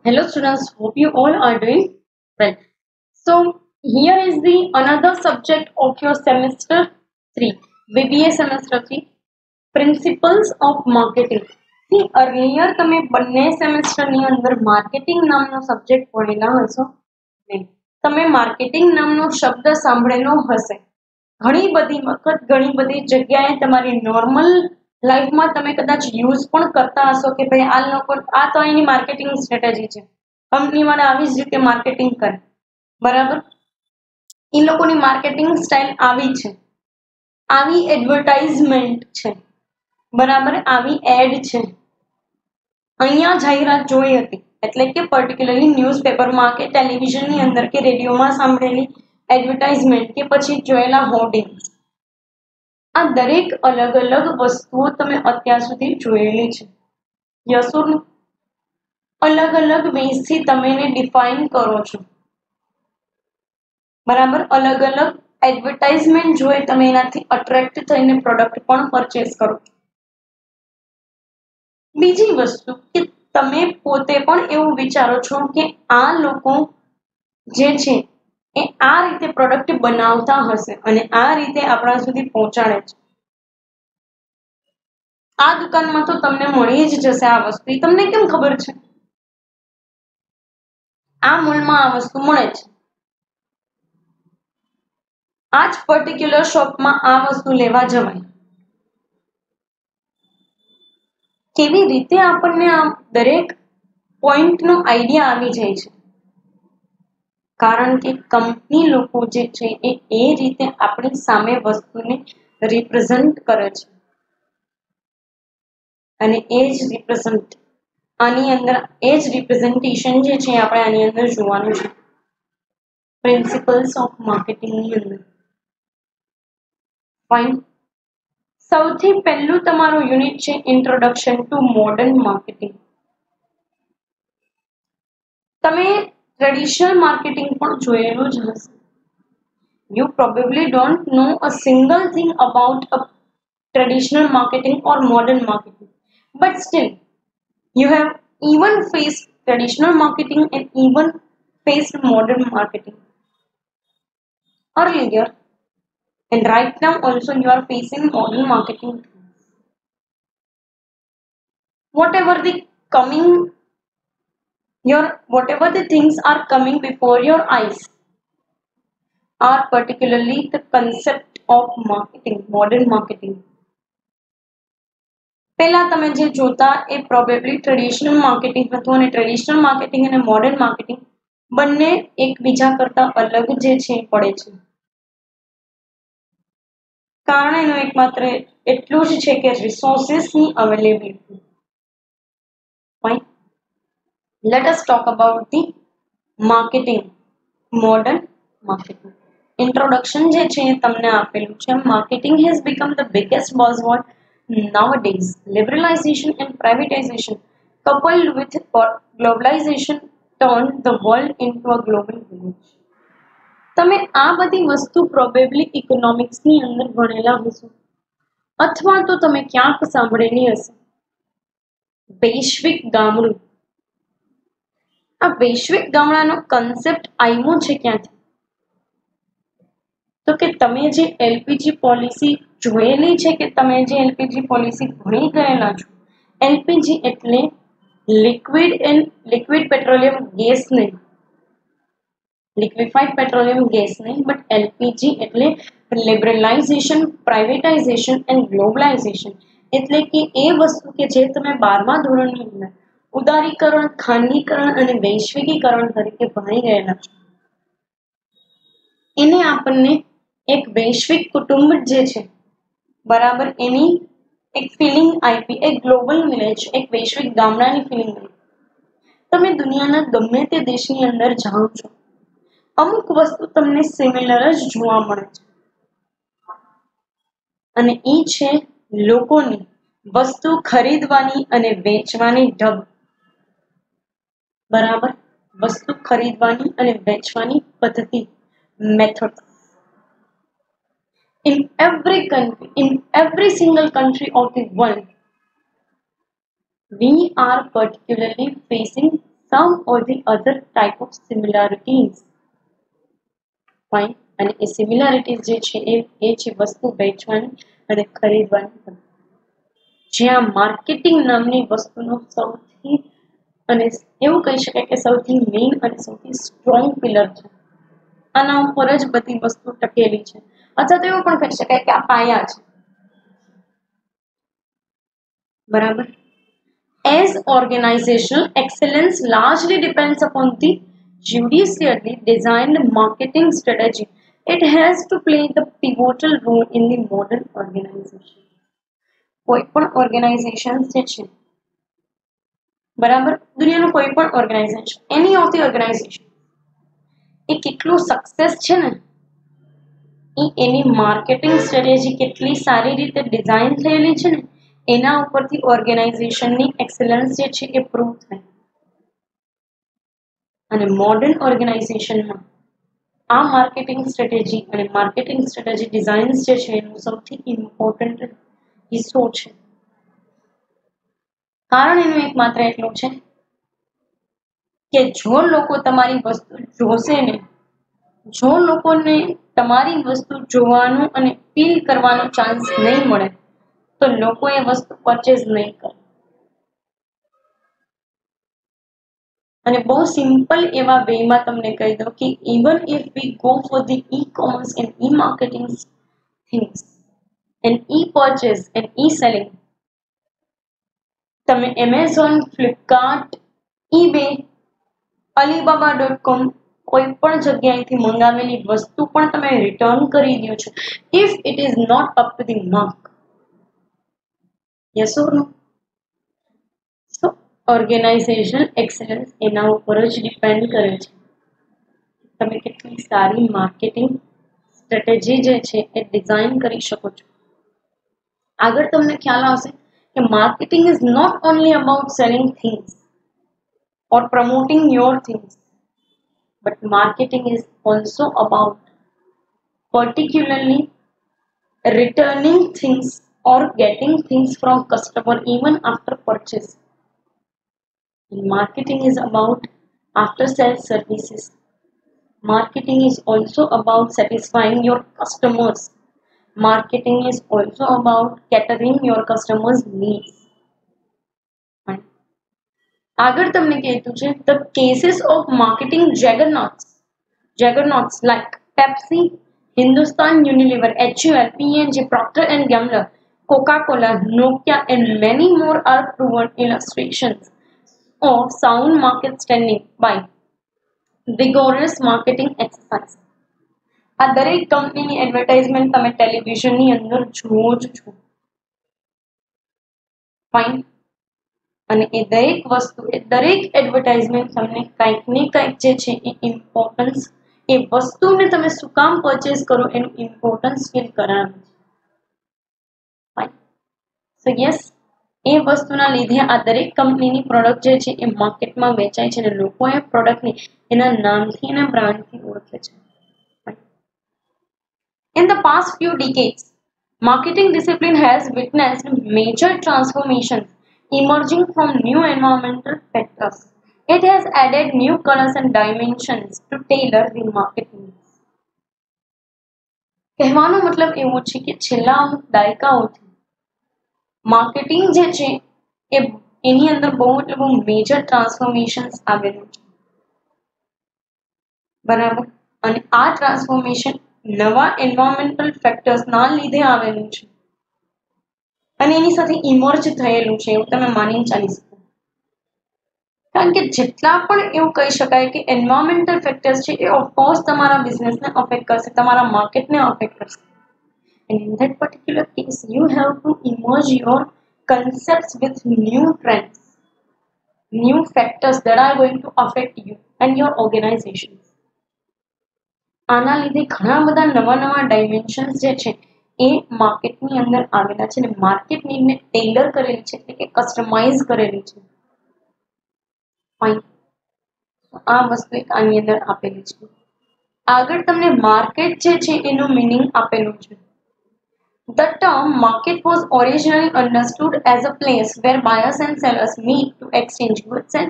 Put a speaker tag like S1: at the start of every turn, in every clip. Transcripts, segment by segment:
S1: Hello students, hope you all are doing well. So here is the another subject of your semester 3, BBA semester 3, Principles of Marketing. See earlier તમે બંને semester ની અંદર marketing નામનો subject ભણેલા હશો નહીં. તમે માર્કેટિંગ નામનો શબ્દ સાંભળેલો હશે. ઘણી બધી વખત ઘણી બધી જગ્યાએ તમારી નોર્મલ લાઈફમાં તમે કદાચ યુઝ પણ કરતા હશો કે ભાઈ આ લોકો આ તો અહીંની માર્કેટિંગ સ્ટ્રેટેજી છે, કંપનીવાળા આવી જ રીતે માર્કેટિંગ કરે, બરાબર. એ લોકોની માર્કેટિંગ સ્ટાઇલ આવી છે, આવી એડવર્ટાઇઝમેન્ટ છે, બરાબર, આવી એડ છે, અહીંયા જાહેરાત જોઈ હતી એટલે કે પર્ટિક્યુલરલી ન્યૂઝપેપરમાં કે ટેલિવિઝનની અંદર કે રેડિયોમાં સાંભળેલી એડવર્ટાઇઝમેન્ટ કે પછી જોયેલા હોર્ડિંગ્સ, આ દરેક અલગ અલગ વસ્તુઓ તમે અત્યાર સુધી જોયેલી છે. યસ ઓર નો? અલગ અલગ વેઝથી તમે એને ડિફાઇન કરો છો, બરાબર. અલગ અલગ એડવર્ટાઇઝમેન્ટ જોઈ તમે એનાથી અટ્રેક્ટ થઈને પ્રોડક્ટ પણ પરચેસ કરો. બીજી વસ્તુ કે તમે પોતે પણ એવું વિચારો છો કે આ લોકો જે છે એ આ રીતે પ્રોડક્ટ બનાવતા હશે અને આ રીતે આપણા સુધી પહોંચાડે છે. આ દુકાનમાં તો તમને મળી જ જશે આ વસ્તુ, એ તમને કેમ ખબર છે? આ મોલમાં આ વસ્તુ મળે છે, આ જ પર્ટિક્યુલર શોપમાં આ વસ્તુ લેવા જવાય. કેવી રીતે આપણને આ દરેક પોઈન્ટનો આઈડિયા આવી જાય છે? કારણ કે કંપની લોકો જે છે એ રીતે આપણી સામે વસ્તુને રિપ્રેઝન્ટ કરે છે અને એ જ રિપ્રેઝન્ટ આની અંદર એ જ રિપ્રેઝન્ટેશન જે છે આપણે આની અંદર જોવાનું છે પ્રિન્સિપલ્સ ઓફ માર્કેટિંગની અંદર. ફાઇન. સૌથી પહેલું તમારું યુનિટ છે ઇન્ટ્રોડક્શન ટુ મોડર્ન માર્કેટિંગ. તમે ટ્રેડિશનલ માર્કેટિંગ પણ જોયેલું જ હશે. You probably don't know a single thing about a traditional marketing or modern marketing, but still you have even faced traditional marketing and even faced modern marketing earlier, and right now also you are facing modern marketing. Whatever the coming whatever the things are coming before your eyes are particularly the concept of marketing, modern marketing. પહેલા તમે જે જોતા એ probably traditional marketing હતું અને traditional marketing અને modern marketing બંને એકબીજા કરતા અલગ જે છે પડે છે. કારણ એનું એકમાત્ર એટલું જ છે કે રિસોર્સિસની availability. Fine. Let us talk about the marketing, modern marketing. Introduction જે છે એ તમને આપેલું છે. Marketing has become the biggest buzzword nowadays. Liberalization and privatization coupled with globalization turned the world into a global village. તમે આ બધી વસ્તુ પ્રોબેબલી ઇકોનોમિક્સની અંદર ભણેલા હશો અથવા તો તમે ક્યાંક સાંભળેલી હશે. વૈશ્વિક ગામડું. આ વૈશ્વિક ગામડાનો કન્સેપ્ટ આવ્યો છે ક્યાંથી? તો કે તમે જે એલપીજી પોલિસી જોયેલી છે કે તમે જે એલપીજી પોલિસી ભણી ગયેલા છો, એલપીજી એટલે લિક્વિડ પેટ્રોલિયમ ગેસ નહીં, લિક્વિફાઈડ પેટ્રોલિયમ ગેસ નહીં, બટ એલપીજી એટલે લિબરલાઇઝેશન, પ્રાઇવેટાઇઝેશન એન્ડ ગ્લોબલાઇઝેશન. એટલે કે એ વસ્તુ કે જે તમે 12મા ધોરણની અંદર ઉદારીકરણ, ખાનગીકરણ અને વૈશ્વિકીકરણ તરીકે ભણી ગયેલા છો, એને આપણને એક વૈશ્વિક કુટુંબ જે છે, બરાબર, એની એક ફિલિંગ આપી, એક ગ્લોબલ વિલેજ, એક વૈશ્વિક ગામડાની ફિલિંગ આપી. તમે દુનિયાના ગમે તે દેશની અંદર જાઓ છો, અમુક વસ્તુ તમને સિમિલર જ જોવા મળે છે અને એ છે લોકોની વસ્તુ ખરીદવાની અને વેચવાની ઢબ. બરાબર, વસ્તુ ખરીદવાની અને વેચવાની પદ્ધતિ, method. In every country, in every single country of the world, we are particularly facing some or the other type of similarities. Fine. અને એ સિમિલારિટીઝ જે છે એ છે વસ્તુ વેચવાની અને ખરીદવાની. જ્યાં માર્કેટિંગ નામની વસ્તુનો સૌથી અને એવું કહી શકાય કે સૌથી મેઇન અને સૌથી સ્ટ્રોંગ પિલર છે. આના ઉપર જ બધી વસ્તુ ટકેલી છે, અથવા તો એવું પણ કહી શકાય કે આ પાયા છે. બરાબર. As organizational excellence largely depends upon the judiciously designed marketing strategy, it has to play the pivotal role in the modern organization. કોઈ પણ ઓર્ગેનાઇઝેશન જે છે, બરાબર, દુનિયાનું કોઈ પણ organization, any of the organization એ કેટલું સક્સેસ છે ને એ એની માર્કેટિંગ સ્ટ્રેટેજી કેટલી સારી રીતે ડિઝાઇન થયેલી છે ને એના ઉપરથી ઓર્ગેનાઇઝેશનની એક્સેલન્સ જે છે એ પ્રૂવ થાય. અને મોડર્ન ઓર્ગેનાઇઝેશનમાં આ માર્કેટિંગ સ્ટ્રેટેજી અને માર્કેટિંગ સ્ટ્રેટેજી ડિઝાઇન્સ જે છે એનું સૌથી ઇમ્પોર્ટન્ટ હિસ્સો છે. કારણ એનું એકમાત્ર એટલું છે કે જો લોકો તમારી વસ્તુ જોશે ને, જો લોકોને તમારી વસ્તુ જોવાનું અને ફીલ કરવાનો ચાન્સ નહીં મળે તો લોકો એ વસ્તુ પરચેઝ નહીં કરે. અને બહુ સિમ્પલ એવા વેમાં તમને કહી દઉં કે even if we go for the e-commerce and e-marketing things and e-purchase and e-selling, તમે એમેઝોન, ફ્લિપકાર્ટ, eBay, alibaba.com કોઈ પણ જગ્યાએથી મંગાવેલી વસ્તુ પણ તમે રિટર્ન કરી દો છો if it is not up to the mark. Yes or no? So organisational excellence એના ઉપર જ ડિપેન્ડ કરે છે. તમે કેટલી સારી માર્કેટિંગ સ્ટ્રેટેજી જે છે એ ડિઝાઇન કરી શકો છો. આગળ તમને ખ્યાલ આવશે કે marketing is not only about selling things or promoting your things, but marketing is also about particularly returning things or getting things from customer even after purchase. And marketing is about after sales services. Marketing is also about satisfying your customers. Marketing is also about catering your customers' needs. આગળ તમને કહેતું છે the cases of marketing juggernauts like Pepsi, Hindustan Unilever, HUL, P&G, Procter and Gamble, Coca-Cola, Nokia and many more are proven illustrations of sound market standing by vigorous marketing exercise. આ દરેક કંપનીની advertisement તમે ટેલિવિઝનની અંદર જુઓ જ છો. Fine. અને એ દરેક વસ્તુ, એ દરેક એડવર્ટાઇઝમેન્ટ તમને કંઈક ને કંઈક જે છે એ ઇમ્પોર્ટન્સ, એ વસ્તુને તમે શું કામ પરચેઝ કરો એનું ઇમ્પોર્ટન્સ ફીલ કરાવે છે. ફાઇન. સો યસ, એ વસ્તુના લીધે આ દરેક કંપનીની પ્રોડક્ટ જે છે એ માર્કેટમાં વેચાય છે અને લોકો એ પ્રોડક્ટને એના નામથી અને બ્રાન્ડથી ઓળખે છે. In the past few decades, marketing discipline has witnessed major transformations emerging from new environmental factors. It has added new colors and dimensions to tailor the marketing. કહેવાનો મતલબ એવો છે કે છેલ્લા અમુક દાયકાઓથી માર્કેટિંગ જે છે એ એની અંદર બહુ એટલે બહુ મેજર ટ્રાન્સફોર્મેશન્સ આવેલું છે. બરાબર. અને આ ટ્રાન્સફોર્મેશન નવા એન્વાયરમેન્ટલ ફેક્ટર્સના લીધે આવેલું છે અને એની સાથે ઇમર્જ થયેલું છે એવું તમે માની ચાલી શકો. કારણ કે જેટલા પણ એવું કહી શકાય કે એન્વાયરમેન્ટલ ફેક્ટર્સ છે એ ઓફકોર્સ તમારા બિઝનેસને અફેક્ટ કરશે, તમારા માર્કેટને અફેક્ટ કરશે. And in that particular case, you have to emerge your concepts with new trends, new factors that are going to affect you and your organizations. આના લીધે ઘણા બધા નવા નવા ડાયમેન્શન્સ જે છે એ માર્કેટની અંદર આવેલા છે અને માર્કેટ નીડને ટેલર કરેલી છે, એટલે કે કસ્ટમાઇઝ કરેલી છે. ફાઇન. આ વસ્તુ એક આની અંદર આપેલી છે. આગળ તમને માર્કેટ જે છે એનું મીનિંગ આપેલું છે. The term market was originally understood as a place where buyers and sellers meet to exchange goods and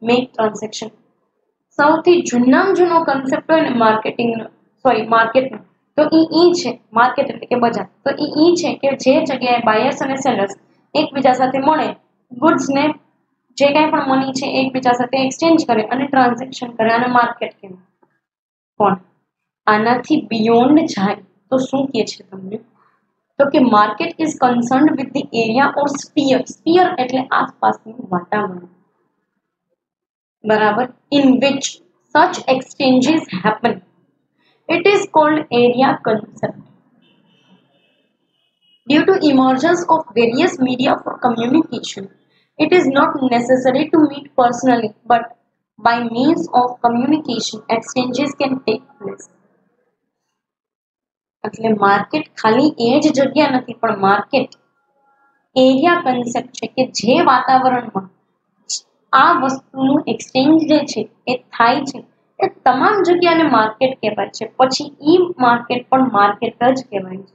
S1: make transaction. સૌથી જૂનામાં જૂનો કન્સેપ્ટ હોય ને માર્કેટનો, તો ઈ છે માર્કેટ એટલે કે બજાર. તો ઈ છે કે જે જગ્યાએ બાયર્સ અને સેલર્સ એકબીજા સાથે મળે, ગુડ્સ ને જે કાંઈ પણ મની છે એકબીજા સાથે એક્સચેન્જ કરે અને ટ્રાન્ઝેક્શન કરે, અને માર્કેટ કહેવાય. પણ આનાથી બિયોન્ડ જાય તો શું કહે છે તમને? તો કે market is concerned with the area or sphere. Sphere એટલે આસપાસનું વાતાવરણ, બરાબર, in which such exchanges happen. It is called area concept. Due to emergence of various media for communication, it is not necessary to meet personally, but by means of communication, exchanges can take place. એટલે market ખાલી એ જ જગ્યા નથી, પણ market area concept છે કે જે વાતાવરણમાં આ વસ્તુનું એક્સચેન્જ જે છે એ થાય છે, એ તમામ જગ્યાને માર્કેટ કહેવાય છે. પછી ઈ માર્કેટ પણ માર્કેટ જ કહેવાય છે,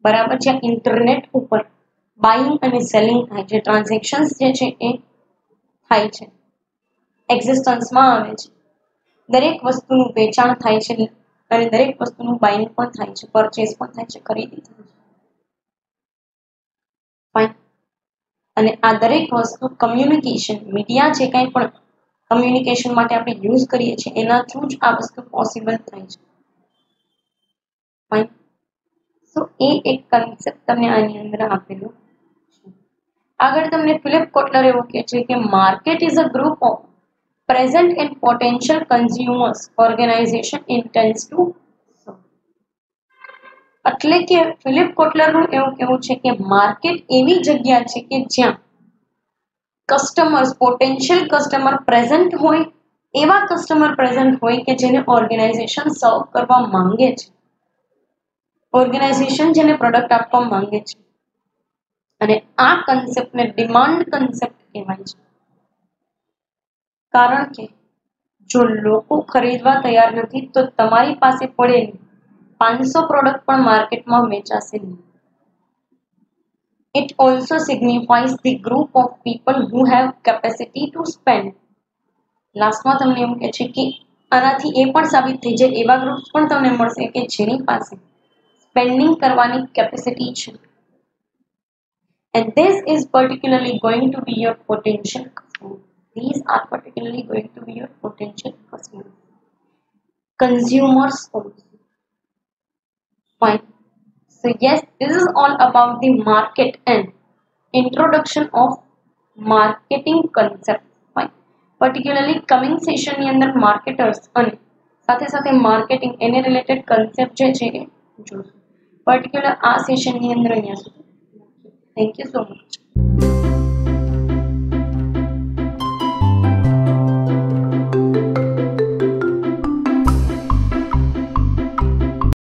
S1: બરાબર. જ્યાં ઇન્ટરનેટ ઉપર બાઇંગ અને સેલિંગ થાય છે, ટ્રાન્ઝેક્શન્સ જે છે એ થાય છે, એક્ઝિસ્ટન્સમાં આવે છે. દરેક વસ્તુનું વેચાણ થાય છે અને દરેક વસ્તુનું બાઇંગ પણ થાય છે, પરચેસ પણ થાય છે, ખરીદી થાય છે. ફાઇન. અને આ દરેક વસ્તુ કમ્યુનિકેશન, મીડિયા જે કાંઈ પણ કમ્યુનિકેશન માટે આપણે યુઝ કરીએ છીએ એના થ્રુ જ આ વસ્તુ પોસિબલ થાય છે. ફાઇન. સો એ એક કન્સેપ્ટ તમને આની અંદર આપેલું છે. આગળ તમને ફિલિપ કોટલર એવું કહે છે કે market is a group of present and potential consumers organization intends to serve. એટલે કે ફિલિપ કોટલરનું એવું કહેવું છે કે માર્કેટ એવી જગ્યા છે કે જ્યાં કસ્ટમર્સ, પોટેન્શિયલ કસ્ટમર પ્રેઝન્ટ હોય, એવા કસ્ટમર પ્રેઝન્ટ હોય કે જેને ઓર્ગેનાઇઝેશન સર્વ કરવા માંગે છે, ઓર્ગેનાઇઝેશન જેને પ્રોડક્ટ આપવા માંગે છે. અને આ કન્સેપ્ટને ડિમાન્ડ કન્સેપ્ટ કહેવાય છે, કારણ કે જો લોકો ખરીદવા તૈયાર નથી તો તમારી પાસે પડેલી 500 પ્રોડક્ટ પણ માર્કેટમાં વેચાશે નહીં. It also signifies the group of people who have capacity to spend. લાસ્ટમાં તમને એવું કહે છે કે આનાથી એ પણ સાબિત થઈ જાય, એવા ગ્રુપ્સ પણ તમને મળશે કે જેની પાસે સ્પેન્ડિંગ કરવાની કેપેસિટી છે. And this is particularly going to be your potential customers. These are particularly going to be your potential customers. Consumers also. Fine. So yes, this is all about the market and introduction of marketing concept. Fine. Particularly coming session ની અંદર marketers અને સાથે સાથે marketing એને related concept જે છે એ જોશું. Particular આ session ની અંદર અહીંયા સુધી. Thank you so much.